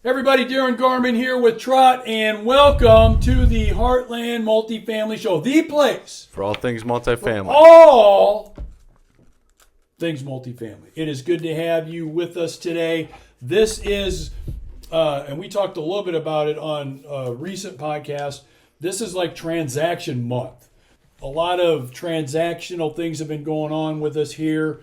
Everybody, Darin Garman here with Trot, and welcome to the Heartland Multifamily Show, the place for all things multifamily. All things multifamily. It is good to have you with us today. This is, and we talked a little bit about it on a recent podcast, this is like transaction month. A lot of transactional things have been going on with us here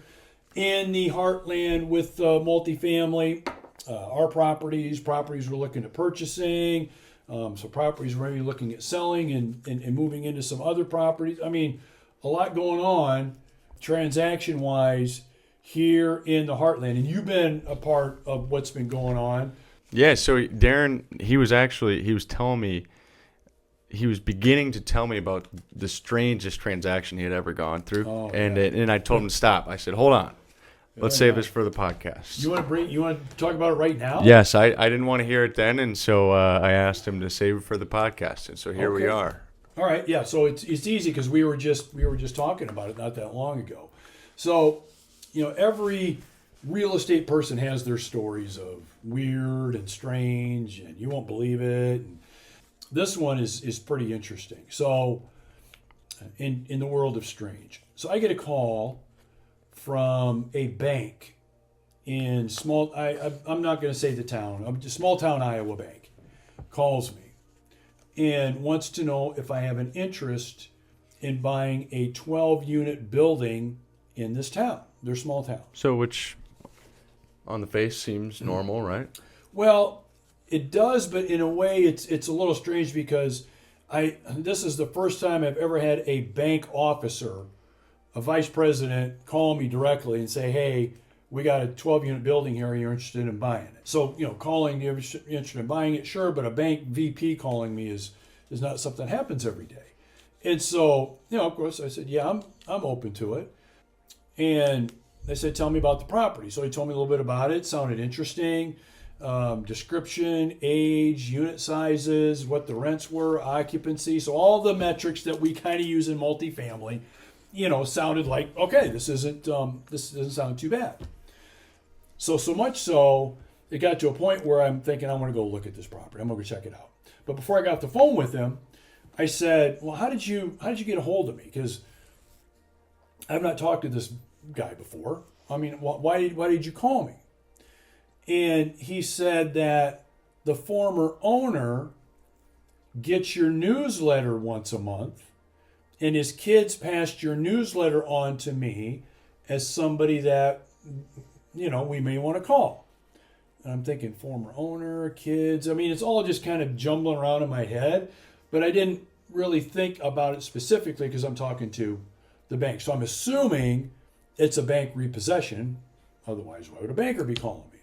in the Heartland with multifamily. Our properties we're looking at purchasing, so properties we're maybe looking at selling and moving into some other properties. I mean, a lot going on transaction-wise here in the Heartland. And you've been a part of what's been going on. Yeah, so Darin, he was telling me, he was beginning to tell me about the strangest transaction he had ever gone through. And I told him to stop. I said, hold on. Let's save this for the podcast. You want to talk about it right now? Yes, I didn't want to hear it then, and so I asked him to save it for the podcast, and so here we are. All right, yeah. So it's easy because we were just talking about it not that long ago. So, every real estate person has their stories of weird and strange, and you won't believe it. And this one is pretty interesting. So, in the world of strange, so I get a call from a bank in I'm not going to say the town, small town Iowa bank, calls me and wants to know if I have an interest in buying a 12-unit building in this town, their small town. So which on the face seems normal, right? Well, it does, but in a way it's a little strange because this is the first time I've ever had a bank officer, a vice president, call me directly and say, hey, we got a 12-unit building here. You're interested in buying it. So, calling, you're interested in buying it? Sure, but a bank VP calling me is not something that happens every day. And so, of course, I said, yeah, I'm open to it. And they said, tell me about the property. So he told me a little bit about it. Sounded interesting. Description, age, unit sizes, what the rents were, occupancy. So all the metrics that we kind of use in multifamily, sounded like, okay, this doesn't sound too bad. So much so, it got to a point where I'm thinking, I'm going to go look at this property. I'm going to go check it out. But before I got off the phone with him, I said, well, how did you get a hold of me? Because I've not talked to this guy before. I mean, why did you call me? And he said that the former owner gets your newsletter once a month, and his kids passed your newsletter on to me as somebody that, we may want to call. And I'm thinking former owner, kids. I mean, it's all just kind of jumbling around in my head, but I didn't really think about it specifically because I'm talking to the bank. So I'm assuming it's a bank repossession. Otherwise, why would a banker be calling me?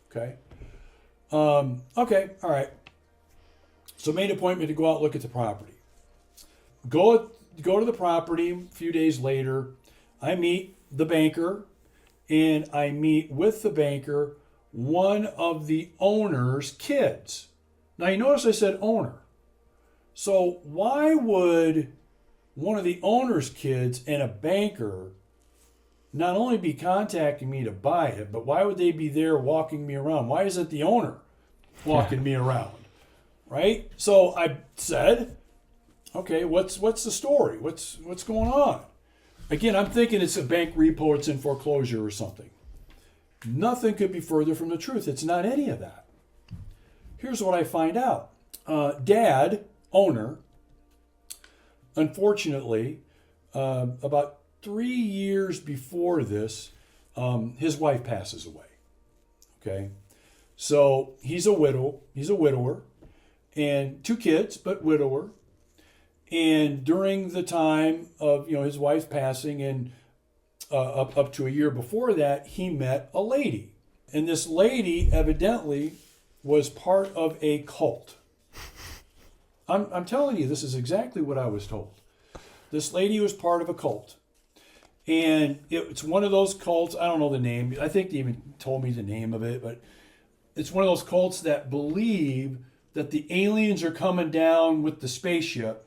Okay. Okay. All right. So made an appointment to go out and look at the property. Go to the property. A few days later, I meet the banker, and I meet with the banker one of the owner's kids. Now, you notice I said owner. So why would one of the owner's kids and a banker not only be contacting me to buy it, but why would they be there walking me around? Why isn't the owner walking me around? Right? So I said, okay, what's the story? What's going on? Again, I'm thinking it's a bank repo, it's in foreclosure or something. Nothing could be further from the truth. It's not any of that. Here's what I find out. Dad, owner, unfortunately, about 3 years before this, his wife passes away. Okay? So he's a widower, and 2 kids, but widower. And during the time of his wife passing and up to a year before that, he met a lady. And this lady evidently was part of a cult. I'm telling you, this is exactly what I was told. This lady was part of a cult. And it's one of those cults, I don't know the name, I think they even told me the name of it, but it's one of those cults that believe that the aliens are coming down with the spaceship.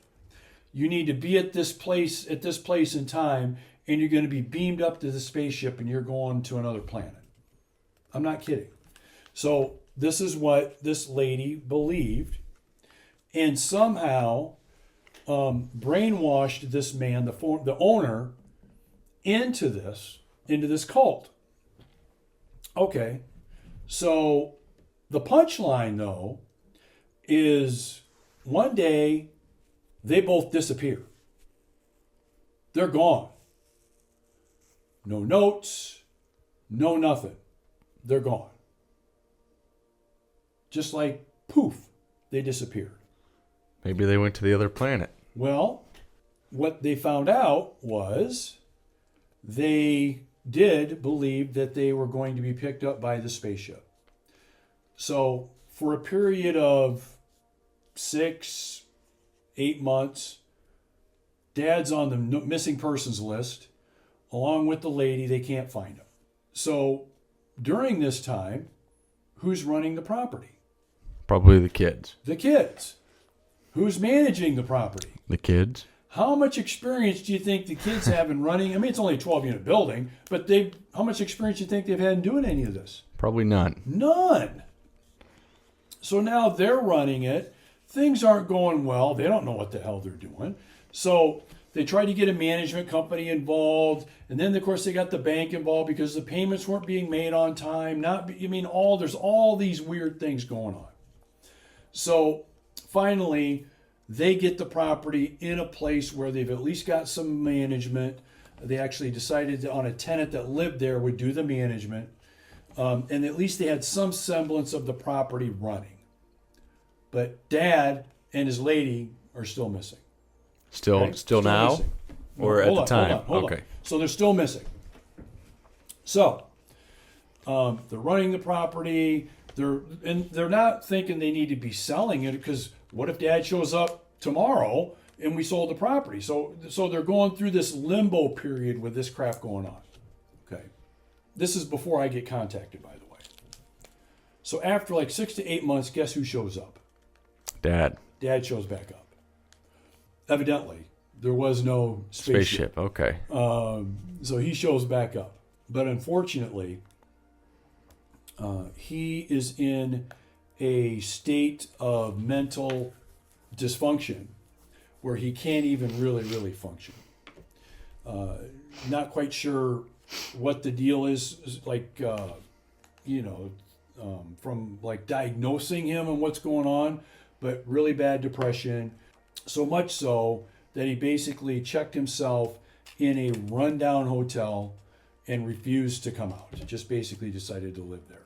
You need to be at this place in time, and you're going to be beamed up to the spaceship and you're going to another planet. I'm not kidding. So this is what this lady believed, and somehow brainwashed this man, the owner, into this cult. Okay, so the punchline, though, is one day they both disappear. They're gone. No notes, no nothing. They're gone. Just like poof, they disappeared. Maybe they went to the other planet. Well, what they found out was they did believe that they were going to be picked up by the spaceship. So for a period of 6, 8 months, Dad's on the missing persons list, along with the lady. They can't find him. So during this time, who's running the property? Probably the kids. The kids. Who's managing the property? The kids. How much experience do you think the kids have in running? I mean, it's only a 12-unit building, but how much experience do you think they've had in doing any of this? Probably none. None. So now they're running it. Things aren't going well. They don't know what the hell they're doing. So they tried to get a management company involved, and then of course they got the bank involved because the payments weren't being made on time. There's all these weird things going on. So finally, they get the property in a place where they've at least got some management. They actually decided on a tenant that lived there would do the management, and at least they had some semblance of the property running. But Dad and his lady are still missing. Still now? Missing. Or at the time? Hold on. So they're still missing. So they're running the property. They're not thinking they need to be selling it, because what if Dad shows up tomorrow and we sold the property? So they're going through this limbo period with this crap going on. Okay. This is before I get contacted, by the way. So after like 6 to 8 months, guess who shows up? Dad. Dad shows back up. Evidently, there was no spaceship. Okay. So he shows back up. But unfortunately, he is in a state of mental dysfunction where he can't even really function. Not quite sure what the deal is, like, from like diagnosing him and what's going on, but really bad depression. So much so that he basically checked himself in a rundown hotel and refused to come out. Just basically decided to live there.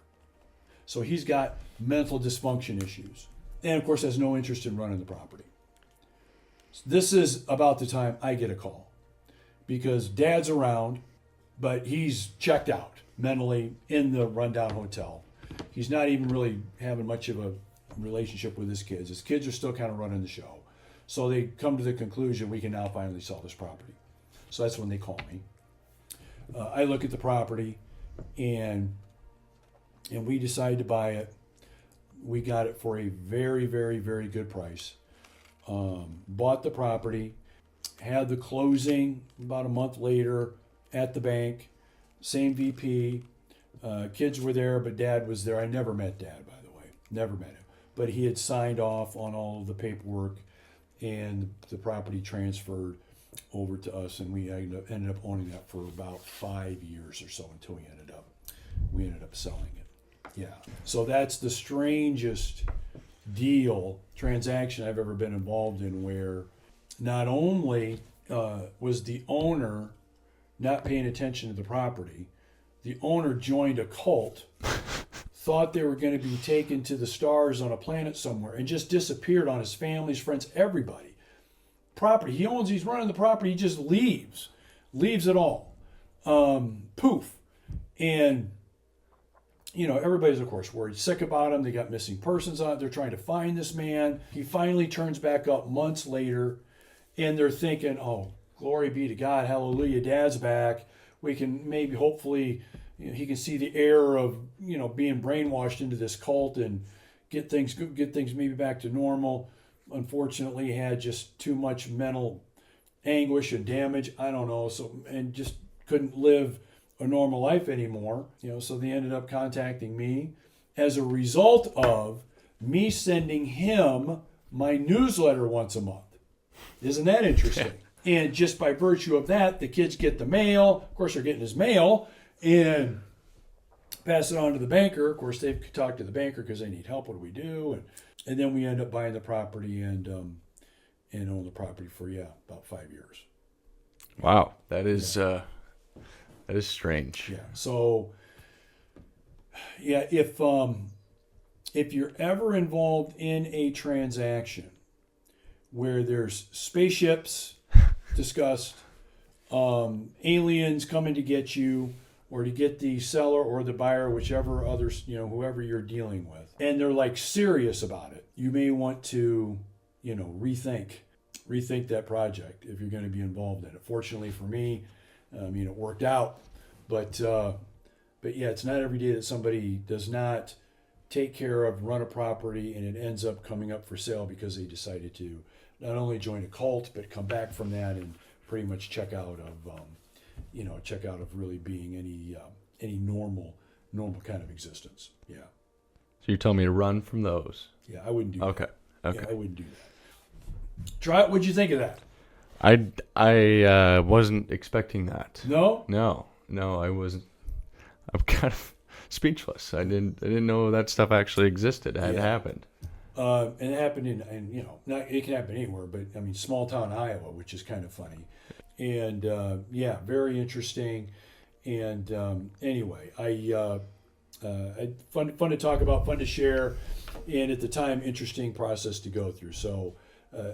So he's got mental dysfunction issues. And of course has no interest in running the property. This is about the time I get a call, because Dad's around, but he's checked out mentally in the rundown hotel. He's not even really having much of a relationship with his kids. His kids are still kind of running the show. So they come to the conclusion, we can now finally sell this property. So that's when they call me. I look at the property, and we decided to buy it. We got it for a very, very, very good price. Bought the property, had the closing about a month later at the bank. Same VP. Kids were there, but Dad was there. I never met Dad, by the way. Never met him. But he had signed off on all of the paperwork, and the property transferred over to us, and we ended up owning that for about 5 years or so until we ended up selling it. Yeah. So that's the strangest transaction I've ever been involved in, where not only was the owner not paying attention to the property, the owner joined a cult, thought they were going to be taken to the stars on a planet somewhere, and just disappeared on his family, his friends, everybody. Property he owns, he's running the property, he just leaves it all. Poof. And everybody's of course worried, sick about him. They got missing persons on it. They're trying to find this man. He finally turns back up months later, and they're thinking, oh, glory be to God, hallelujah, Dad's back. We can maybe, hopefully, he can see the error of being brainwashed into this cult and get things maybe back to normal. Unfortunately, he had just too much mental anguish and damage. I don't know. And just couldn't live a normal life anymore. So they ended up contacting me, as a result of me sending him my newsletter once a month. Isn't that interesting? And just by virtue of that, the kids get the mail. Of course, they're getting his mail and pass it on to the banker. Of course, they've talked to the banker because they need help. What do we do? And then we end up buying the property and own the property for about 5 years. Wow, that is strange. Yeah. So if you're ever involved in a transaction where there's spaceships discussed, aliens coming to get you or to get the seller or the buyer, whichever others, whoever you're dealing with, and they're like serious about it, you may want to, rethink that project if you're going to be involved in it. Fortunately for me, it worked out, but yeah, it's not every day that somebody does not take care of, run a property, and it ends up coming up for sale because they decided to not only join a cult, but come back from that and pretty much check out of really being any normal kind of existence. Yeah. So you're telling me to run from those? Yeah, I wouldn't do that. Okay. Yeah, I wouldn't do that. Try it. What'd you think of that? I wasn't expecting that. No? No, I wasn't. I'm kind of speechless. I didn't know that stuff actually existed. It had happened. And it happened it can happen anywhere, but small town Iowa, which is kind of funny. And very interesting. And anyway, fun to talk about, fun to share, and at the time, interesting process to go through. So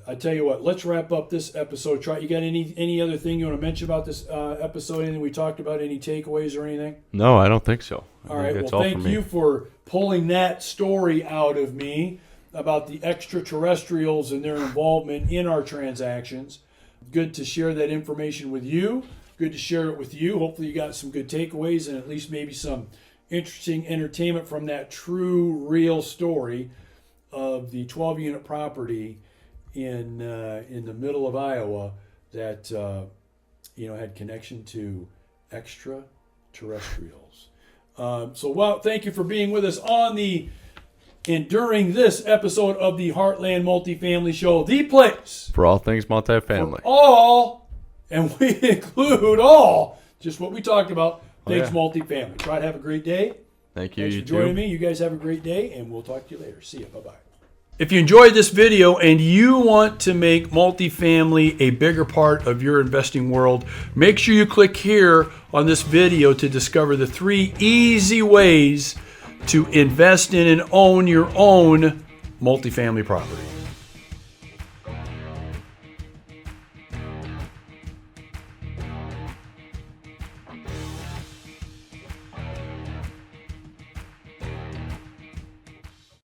I tell you what, let's wrap up this episode. You got any other thing you want to mention about this episode? Anything we talked about? Any takeaways or anything? No, I don't think so. All right. Well, thank you for pulling that story out of me about the extraterrestrials and their involvement in our transactions. Good to share that information with you. Good to share it with you. Hopefully you got some good takeaways and at least maybe some interesting entertainment from that true, real story of the 12-unit property in the middle of Iowa that had connection to extraterrestrials. Thank you for being with us during this episode of the Heartland Multifamily Show, the place for all things multifamily. For all, and we include all, just what we talked about, things multifamily. Try to have a great day. Thank you. Thanks you for joining too. me. You guys have a great day, and we'll talk to you later. See you. Bye-bye. If you enjoyed this video and you want to make multifamily a bigger part of your investing world, make sure you click here on this video to discover the 3 easy ways to invest in and own your own multifamily property.